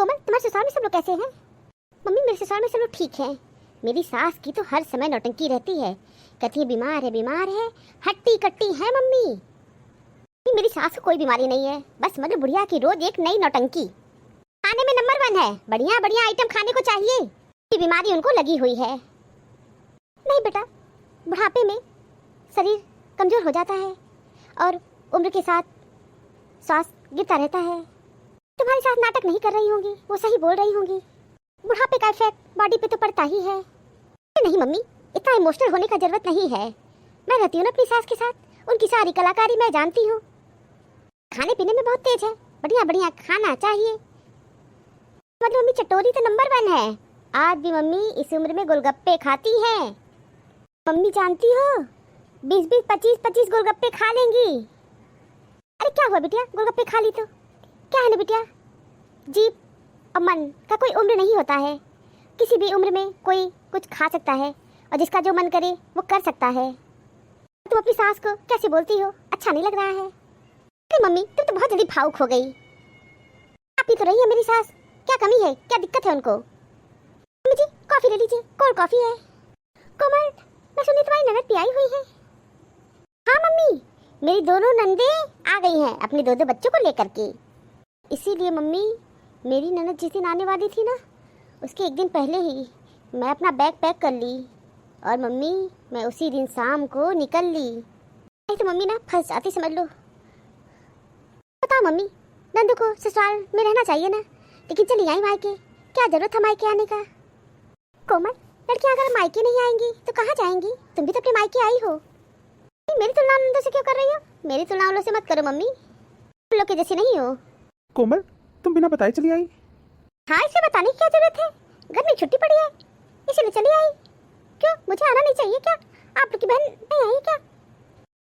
कोमल, तुम्हारे ससुराल में सब लोग कैसे हैं? मम्मी, मेरे ससुराल में सब लोग ठीक हैं। मेरी सास की तो हर समय नौटंकी रहती है, कहती है बीमार है, हट्टी कट्टी है मम्मी। मेरी सास को कोई बीमारी नहीं है, बस मतलब बुढ़िया की रोज एक नई नौटंकी। खाने में नंबर 1 है, बढ़िया बढ़िया आइटम खाने को चाहिए, ये बीमारी उनको लगी हुई है। नहीं बेटा, बुढ़ापे में शरीर कमजोर हो जाता है और उम्र के साथ स्वास्थ्य गिरता रहता है। तुम्हारी सास नाटक नहीं कर रही होंगी, वो सही बोल रही होंगी। बुढ़ापे का इफेक्ट बॉडी पे तो पड़ता ही है। नहीं मम्मी, इतना इमोशनल होने का जरूरत नहीं है। मैं रहती हूँ ना अपनी सास के साथ, उनकी सारी कलाकारी मैं जानती हूँ। खाने पीने में बहुत तेज है, बढ़िया बढ़िया खाना चाहिए। मतलब मम्मी चटोरी तो नंबर 1 है। आज भी मम्मी इस उम्र में गोलगप्पे खाती है। मम्मी जानती हो 20-20, 25-25 गोलगप्पे खा लेंगी। अरे क्या हुआ बिटिया, गोलगप्पे खा ली तो क्या है ना बिटिया, जीभ और मन का कोई उम्र नहीं होता है। किसी भी उम्र में कोई कुछ खा सकता है और जिसका जो मन करे वो कर सकता है। तुम अपनी सास को कैसे बोलती हो, अच्छा नहीं लग रहा है। अरे मम्मी, तुम तो बहुत जल्दी भावुक हो गई। आप ही तो रही है मेरी सास, क्या कमी है, क्या दिक्कत है उनको? मम्मी जी कॉफी ले लीजिए, कोल्ड कॉफी है। कोमल, मैं सुनी तुम्हारी ननद भी आई हुई है। हाँ मम्मी, मेरी दोनों नंदे आ गई हैं अपने 2-2 बच्चों को लेकर के। इसीलिए मम्मी, मेरी ननद जिस दिन आने वाली थी ना, उसके एक दिन पहले ही मैं अपना बैग पैक कर ली और मम्मी मैं उसी दिन शाम को निकल ली। नहीं तो मम्मी ना फंस जाती, समझ लो। बताओ मम्मी, नंदू को ससुराल में रहना चाहिए ना, लेकिन चली आई मायके, क्या जरूरत है मायके आने का? कोमल, लड़कियां अगर मायके नहीं आएंगी तो कहाँ जाएंगी? तुम भी तो अपने मायके आई हो। मेरी तुलना नंदू से क्यों कर रही हो? मेरी तुलना उन लोग से मत करो मम्मी, तुम लोग के जैसी नहीं हो। कोमल, तुम बिना बताए चली आई? हाँ, इसे बताने की क्या जरूरत है, घर में छुट्टी पड़ी है इसलिए चली आई। क्यों, मुझे आना नहीं चाहिए क्या? आप लोग की बहन नहीं आई क्या?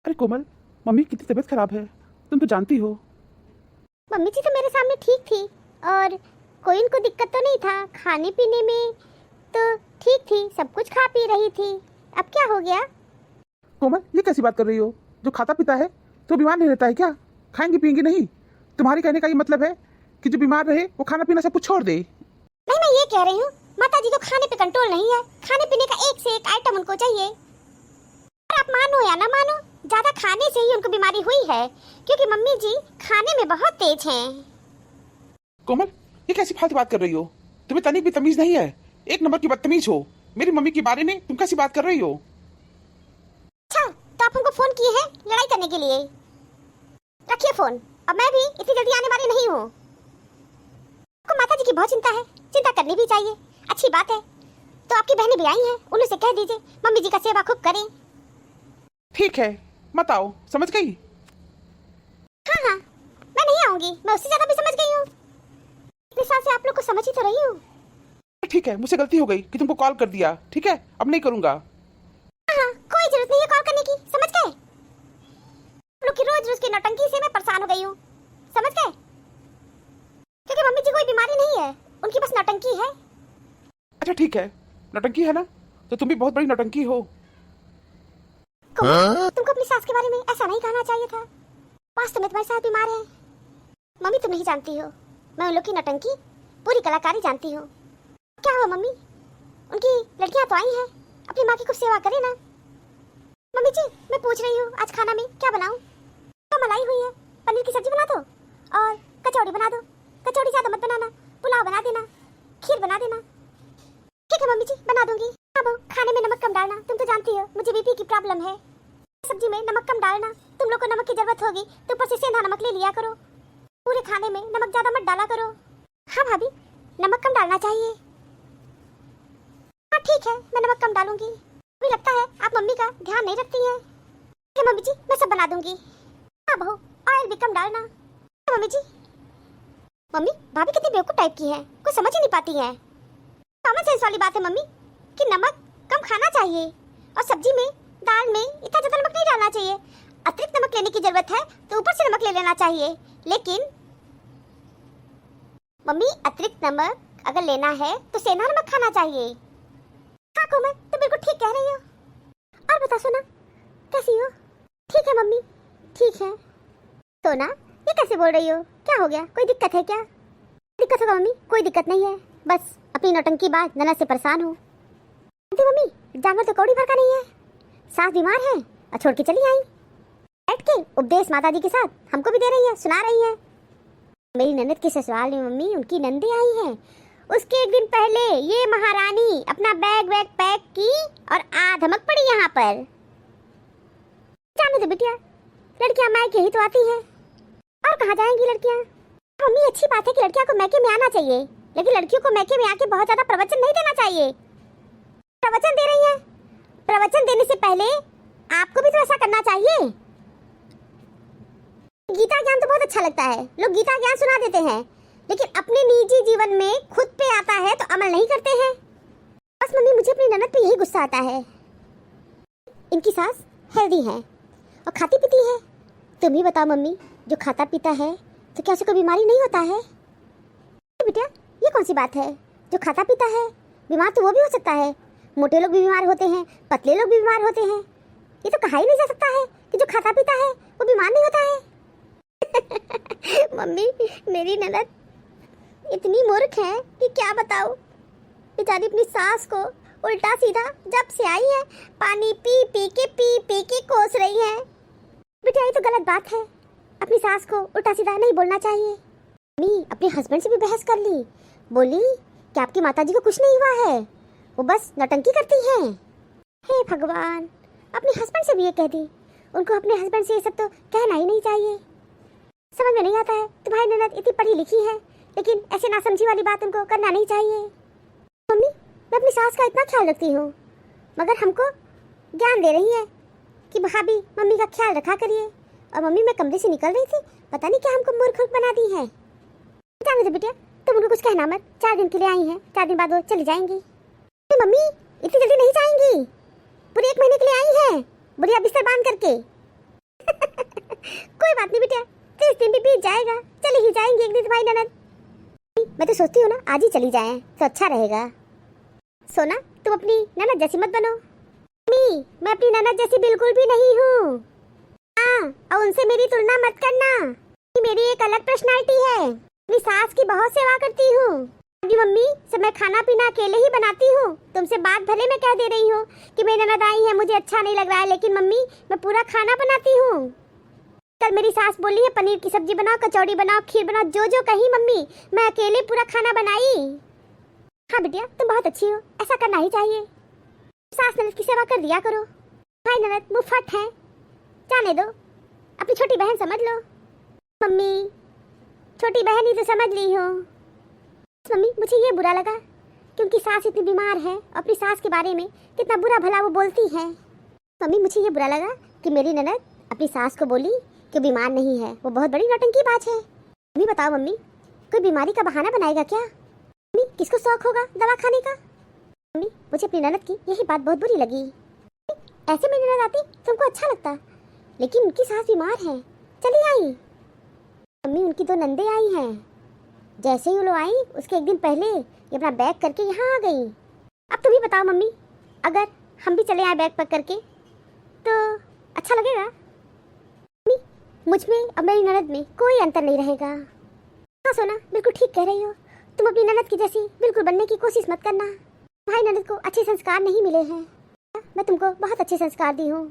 अरे कोमल, मम्मी की तबीयत खराब है, तुम तो जानती हो। मम्मी जी तो मेरे सामने ठीक थी और कोई उनको दिक्कत तो नहीं था, खाने पीने में तो ठीक थी, सब कुछ खा पी रही थी। अब क्या हो गया? कोमल, ये कैसी बात कर रही हो? जो खाता पीता है तो बीमार नहीं रहता है क्या? खाएंगी पिएंगी नहीं? तुम्हारे कहने का ये मतलब है कि जो बीमार रहे वो खाना पीना सब कुछ छोड़ दे? नहीं, मैं ये कह रही हूँ माता जी को खाने पे कंट्रोल नहीं है, खाने पीने का एक से एक आइटम उनको चाहिए। और आप मानो या ना मानो, ज्यादा खाने से ही उनको बीमारी हुई है, क्योंकि मम्मी जी खाने में बहुत तेज हैं। कोमल, ये कैसी फालतू बात कर रही हो? तुम्हें तनिक भी तमीज नहीं है, एक नंबर की बदतमीज हो। मेरी मम्मी के बारे में तुम कैसी बात कर रही हो? अच्छा, तो आप हमको फोन किए हैं लड़ाई करने के लिए? रखिए फोन, अब मैं भी इतनी जल्दी आने वाली नहीं हूँ। आपको माता जी की बहुत चिंता है, चिंता करनी भी चाहिए, अच्छी बात है। तो आपकी बहनें भी आई हैं, उन्हें से कह दीजिए मम्मी जी का सेवा खूब करें। ठीक है, मत आओ, समझ गई? हाँ हाँ, मैं नहीं आऊंगी, मैं उससे ज्यादा भी समझ गई हूँ। इतने साल से आप लोग को समझ ही तो रही हूँ। ठीक है, मुझसे गलती हो गई कि तुमको कॉल कर दिया, ठीक है, अब नहीं करूंगा। हाँ, कोई जरूरत नहीं है कॉल करने की, समझ गए? आप लोग की रोज रोज की नौटंकी से मैं परेशान हो गई हूँ, समझ गए? क्योंकि मम्मी जी कोई बीमारी नहीं है, उनकी बस नौटंकी है। अच्छा ठीक है, नौटंकी है ना, तो तुम भी बहुत बड़ी नौटंकी हो। तुमको अपनी सास के बारे में ऐसा नहीं कहना चाहिए था। वास्तव में तुम्हारी सास बीमार है। मम्मी तुम नहीं जानती हो, मैं उन लोग की नौटंकी पूरी कलाकारी जानती हूँ। क्या हुआ मम्मी, उनकी लड़कियां तो आई हैं, अपनी माँ की कुछ सेवा करे ना। मम्मी जी मैं पूछ रही हूँ आज खाना में क्या बनाऊँ? तो मलाई हुई है, पनीर की सब्जी बना दो और कचौड़ी बना दो। कचौड़ी ज्यादा मत बनाना, पुलाव बना देना, खीर बना देना। ठीक है मम्मी जी, बना दूंगी। अब खाने में नमक कम डालना, तुम तो जानती हो मुझे बीपी की प्रॉब्लम है। सब्जी में नमक कम डालना, तुम लोग को नमक की जरूरत होगी तो ऊपर से सेंधा नमक ले लिया करो। पूरे खाने में नमक ज्यादा मत डाला करो। हाँ भाभी, नमक कम डालना चाहिए। हाँ ठीक है, मैं नमक कम डालूंगी। मुझे लगता है आप मम्मी का ध्यान नहीं रखती हैं। ठीक है मम्मी जी, मैं सब बना दूंगी। हाँ बहू, ऑयल भी कम डालना। मम्मी जी, मम्मी भाभी कितनी बेवकूफ टाइप की है, कुछ समझ ही नहीं पाती है। कॉमन सेंस वाली बात है मम्मी कि नमक कम खाना चाहिए और सब्जी में दाल में इतना ज्यादा नमक नहीं डालना चाहिए। अतिरिक्त नमक लेने की जरूरत है तो ऊपर से नमक ले लेना चाहिए, लेकिन मम्मी अतिरिक्त नमक अगर लेना है तो सेंधा नमक खाना चाहिए। हाँ कोमल, तुम बिल्कुल ठीक कह रही हो। और बता सोना, कैसी हो? ठीक है मम्मी, ठीक है। सोना ये कैसे बोल रही हो, क्या हो गया, कोई दिक्कत है क्या? दिक्कत होगा मम्मी? कोई दिक्कत नहीं है, बस अपनी नौटंकी बात ननद से परेशान हूँ। मम्मी जानवर तो कौड़ी भर का नहीं है, सास बीमार है और छोड़ के चली आई। बैठ के उपदेश माता जी के साथ हमको भी दे रही है, सुना रही है। मेरी ननद के ससुराल में मम्मी उनकी नंदी आई हैं। उसके एक दिन पहले ये महारानी अपना बैग वैग पैक की और धमक पड़ी यहाँ पर। जाने दो बिटिया, लड़कियां मायके ही तो आती हैं, और कहाँ जाएंगी लड़कियां? मम्मी अच्छी बात है कि लड़कियां को मैके में आना चाहिए, लेकिन लड़कियों को मैके में आके बहुत ज्यादा प्रवचन नहीं देना चाहिए। प्रवचन दे रही है, प्रवचन देने से पहले आपको भी तो ऐसा करना चाहिए। गीता ज्ञान तो बहुत अच्छा लगता है, लोग गीता ज्ञान सुना देते हैं, लेकिन अपने निजी जीवन में खुद पे आता है तो अमल नहीं करते हैं। बस मम्मी मुझे अपनी ननद पे यही गुस्सा आता है। इनकी सास हेल्दी है और खाती पीती है। तुम ही बताओ मम्मी, जो खाता पीता है तो क्या उसे कोई बीमारी नहीं होता है? बेटा ये कौन सी बात है? जो खाता पीता है बीमार तो वो भी हो सकता है। मोटे लोग भी बीमार होते हैं, पतले लोग भी बीमार होते हैं। ये तो कहा ही नहीं जा सकता है कि जो खाता पीता है वो बीमार नहीं होता है। मम्मी मेरी ननद इतनी मूर्ख है कि क्या बताऊं। बेचारी अपनी सास को उल्टा सीधा जब से आई है पानी पी पी के कोस रही है। बेटा ये तो गलत बात है, अपनी सास को उल्टा सीधा नहीं बोलना चाहिए। मम्मी अपने हस्बैंड से भी बहस कर ली, बोली कि आपकी माताजी को कुछ नहीं हुआ है, वो बस नौटंकी करती हैं। हे भगवान, अपने हस्बैंड से भी ये कह दी। उनको अपने हस्बैंड से ये सब तो कहना ही नहीं चाहिए। समझ में नहीं आता है, तुम्हारी ननद इतनी पढ़ी लिखी है, लेकिन ऐसे नासमझी वाली बात उनको करना नहीं चाहिए। मम्मी मैं अपनी सास का इतना ख्याल रखती हूँ, मगर हमको ज्ञान दे रही है कि भाभी मम्मी का ख्याल रखा करिए। और मम्मी मैं कमरे से निकल रही थी, पता नहीं क्या हमको मूर्ख बना दी है। जाने दो बेटा, तुम उनको कुछ कहना मत। 4 दिन के लिए आई हैं, 4 दिन बाद वो चली जाएंगी। मम्मी इतनी जल्दी नहीं जाएंगी, पूरे 1 महीने के लिए आई हैं, बुढ़िया बिस्तर बांध करके। कोई बात नहीं बेटा, 30 दिन भी बीत जाएगा, चली ही जाएंगी एक दिन तुम्हारी ननद। मैं तो सोचती हूँ ना आज ही चली जाएं तो अच्छा रहेगा। सोना तुम अपनी ननद जैसी मत बनो। मम्मी मैं अपनी ननद जैसी बिल्कुल भी नहीं हूँ। हाँ, और उनसे मेरी तुलना मत करना। मेरी एक अलग पर्सनालिटी है, अपनी सास की बहुत सेवा करती हूँ। अभी मम्मी से मैं खाना पीना अकेले ही बनाती हूँ। तुमसे बात भले मैं कह दे रही हूँ कि मेरी ननद आई है, मुझे अच्छा नहीं लग रहा है, लेकिन मम्मी मैं पूरा खाना बनाती हूँ। कल मेरी सास बोली है पनीर की सब्जी बनाओ, कचौड़ी बनाओ, खीर बनाओ, जो जो कही मम्मी मैं अकेले पूरा खाना बनाई। हाँ बिटिया तुम बहुत अच्छी हो, ऐसा करना ही चाहिए। सास ननद की सेवा कर दिया करो। भाई ननद मुफ्त है, जाने दो, अपनी छोटी बहन समझ लो। मम्मी छोटी बहन ही तो समझ ली हो। मम्मी मुझे ये बुरा लगा क्योंकि सास इतनी बीमार है, अपनी सास के बारे में कितना बुरा भला वो बोलती है। मम्मी मुझे ये बुरा लगा कि मेरी ननद अपनी सास को बोली कि बीमार नहीं है, वो बहुत बड़ी नौटंकी बात है। मम्मी बताओ मम्मी कोई बीमारी का बहाना बनाएगा क्या? मम्मी किसको शौक होगा दवा खाने का? मम्मी मुझे अपनी ननद की यही बात बहुत बुरी लगी। ऐसे मेरी ननद आती तुमको अच्छा लगता, लेकिन उनकी सास बीमार है, चली आई। मम्मी उनकी 2 नंदे आई हैं, जैसे ही वो लोग आई उसके एक दिन पहले ये अपना बैग करके यहाँ आ गई। अब तुम ही बताओ मम्मी, अगर हम भी चले आए बैग पैक करके तो अच्छा लगेगा? मम्मी मुझ में और मेरी ननद में कोई अंतर नहीं रहेगा। हाँ सोना बिल्कुल ठीक कह रही हो, तुम अपनी ननद की जैसी बिल्कुल बनने की कोशिश मत करना। भाई ननद को अच्छे संस्कार नहीं मिले हैं, मैं तुमको बहुत अच्छे संस्कार दी हूँ।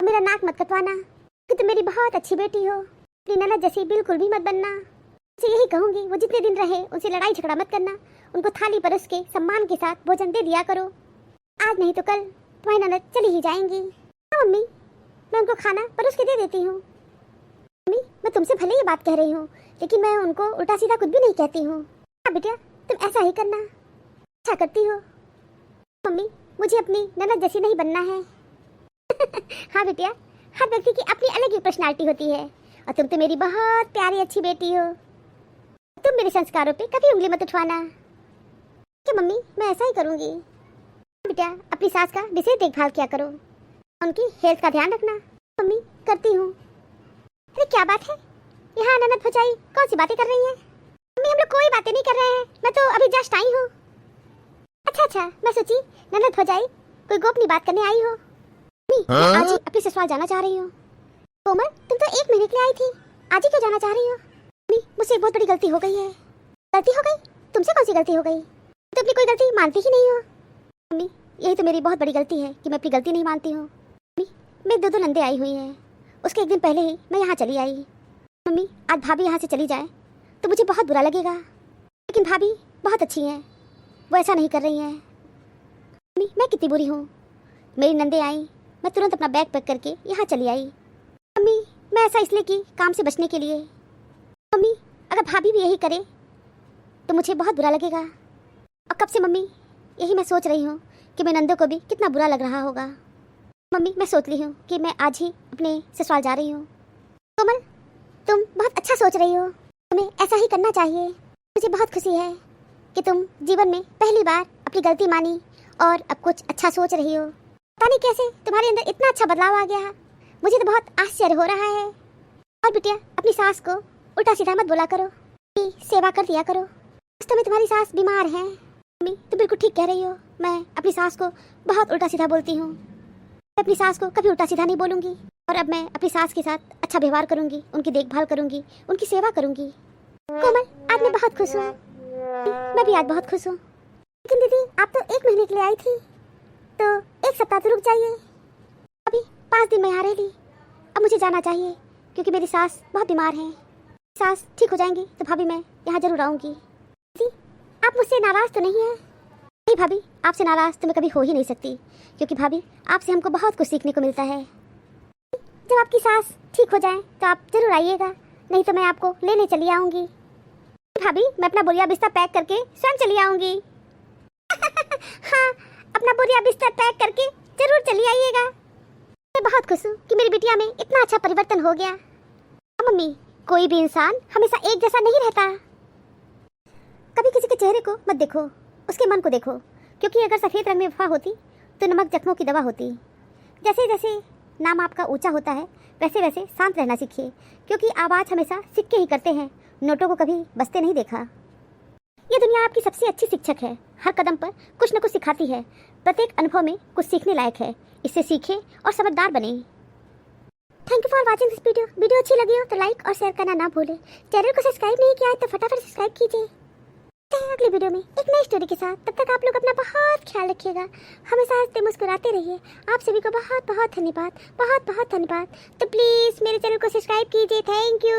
मेरा नाक मत कटवाना कि तुम मेरी बहुत अच्छी बेटी हो। अपनी ननद जैसी बिल्कुल भी मत बनना। उनसे यही कहूँगी वो जितने दिन रहे उनसे लड़ाई झगड़ा मत करना, उनको थाली परोस के सम्मान के साथ भोजन दे दिया करो। आज नहीं तो कल तुम्हारी ननद चली ही जाएंगी। हाँ मम्मी मैं उनको खाना परोस के दे देती हूँ। मम्मी मैं तुमसे भले ही बात कह रही हूँ, लेकिन मैं उनको उल्टा सीधा कुछ भी नहीं कहती हूँ। हाँ बेटा तुम ऐसा ही करना, अच्छा करती हो। मम्मी मुझे अपनी ननद जैसी नहीं बनना है। हाँ बेटिया, हर व्यक्ति की अपनी अलग ही पर्सनालिटी होती है, और तुम तो मेरी बहुत प्यारी अच्छी बेटी हो। तुम मेरे संस्कारों पे कभी उंगली मत उठवाना। कि मम्मी मैं ऐसा ही करूँगी। बेटा अपनी सास का विशेष देखभाल किया करो, उनकी हेल्थ का ध्यान रखना। मम्मी करती हूँ। अरे क्या बात है, यहाँ ननद भौजाई कौन सी बातें कर रही हैं? मम्मी हम लोग कोई बातें नहीं कर रहे हैं, मैं तो अभी जस्ट आई हूँ। अच्छा मैं सोची ननद भौजाई कोई गोपनीय बात करने आई हो। मम्मी मैं आज ही अपनी ससुराल जाना चाह रही हूँ। कोमल तुम तो 1 महीने के लिए आई थी, आज ही क्यों जाना चाह रही हो? मम्मी मुझसे एक बहुत बड़ी गलती हो गई है। गलती हो गई? तुमसे कौन सी गलती हो गई? तो अपनी कोई गलती मानती ही नहीं हो। मम्मी यही तो मेरी बहुत बड़ी गलती है कि मैं अपनी गलती नहीं मानती हूँ। मम्मी मेरी दो नंदे आई हुई हैं, उसके एक दिन पहले ही मैं यहाँ चली आई। मम्मी आज भाभी यहाँ से चली जाए तो मुझे बहुत बुरा लगेगा, लेकिन भाभी बहुत अच्छी हैं, वो ऐसा नहीं कर रही हैं। मम्मी मैं कितनी बुरी हूँ, मेरी नंदे आई, मैं तुरंत अपना बैग पैक करके यहाँ चली आई। मम्मी मैं ऐसा इसलिए की काम से बचने के लिए। मम्मी अगर भाभी भी यही करे तो मुझे बहुत बुरा लगेगा। और कब से मम्मी यही मैं सोच रही हूँ कि मेरे नंदों को भी कितना बुरा लग रहा होगा। मम्मी मैं सोच ली हूँ कि मैं आज ही अपने ससुराल जा रही हूँ। कोमल तुम बहुत अच्छा सोच रही हो, तुम्हें ऐसा ही करना चाहिए। मुझे बहुत खुशी है कि तुम जीवन में पहली बार अपनी गलती मानी और अब कुछ अच्छा सोच रही हो। पता नहीं कैसे तुम्हारे अंदर इतना अच्छा बदलाव आ गया, मुझे तो बहुत आश्चर्य हो रहा है। और बिटिया अपनी सास को उल्टा सीधा मत बोला करो, सेवा कर दिया करो। उस समय तुम्हारी सास बीमार है। मम्मी तुम बिल्कुल ठीक कह रही हो, मैं अपनी सास को बहुत उल्टा सीधा बोलती हूँ। मैं अपनी सास को कभी उल्टा सीधा नहीं बोलूँगी और अब मैं अपनी सास के साथ अच्छा व्यवहार करूँगी, उनकी देखभाल करूँगी, उनकी सेवा करूँगी। कोमल आज मैं बहुत खुश हूँ, मैं भी आज बहुत खुश हूँ। लेकिन दीदी आप तो 1 महीने के लिए आई थी, तो 1 सप्ताह तो रुक जाइए। अभी 5 दिन मैं यहाँ रह ली, अब मुझे जाना चाहिए क्योंकि मेरी सास बहुत बीमार है। सास ठीक हो जाएंगी तो भाभी मैं यहाँ जरूर आऊँगी। दीदी आप मुझसे नाराज़ तो नहीं हैं? नहीं भाभी आपसे नाराज़ तो मैं कभी हो ही नहीं सकती, क्योंकि भाभी आपसे हमको बहुत कुछ सीखने को मिलता है। जब आपकी सास ठीक हो जाए तो आप जरूर आइएगा, नहीं तो मैं आपको लेने चली आऊँगी। भाभी मैं अपना बोरिया बिस्तर पैक करके स्वयं चली आऊँगी। हाँ अपना बोरिया बिस्तर पैक करके जरूर चली आइएगा। मैं बहुत खुश हूँ कि मेरी बिटिया में इतना अच्छा परिवर्तन हो गया। मम्मी कोई भी इंसान हमेशा एक जैसा नहीं रहता। कभी किसी के चेहरे को मत देखो, उसके मन को देखो, क्योंकि अगर सफ़ेद रंग में वफा होती तो नमक जख्मों की दवा होती। जैसे जैसे नाम आपका ऊंचा होता है वैसे वैसे शांत रहना सीखिए, क्योंकि आवाज़ हमेशा सिक्के ही करते हैं, नोटों को कभी बसते नहीं देखा। ये दुनिया आपकी सबसे अच्छी शिक्षक है, हर कदम पर कुछ न कुछ सिखाती है, प्रत्येक अनुभव में कुछ सीखने लायक है। इससे सीखें और समझदार बने। Thank you for watching this video. Video अच्छी लगी हो तो लाइक और शेयर करना ना भूलें। चैनल को सब्सक्राइब नहीं किया है तो फटाफट सब्सक्राइब कीजिए। अगली वीडियो में एक नई स्टोरी के साथ, तब तक आप लोग अपना बहुत ख्याल रखिएगा, हमेशा हंसते मुस्कुराते रहिए। आप सभी को बहुत बहुत धन्यवाद, बहुत बहुत धन्यवाद। तो प्लीज़ मेरे चैनल को सब्सक्राइब कीजिए। Thank you.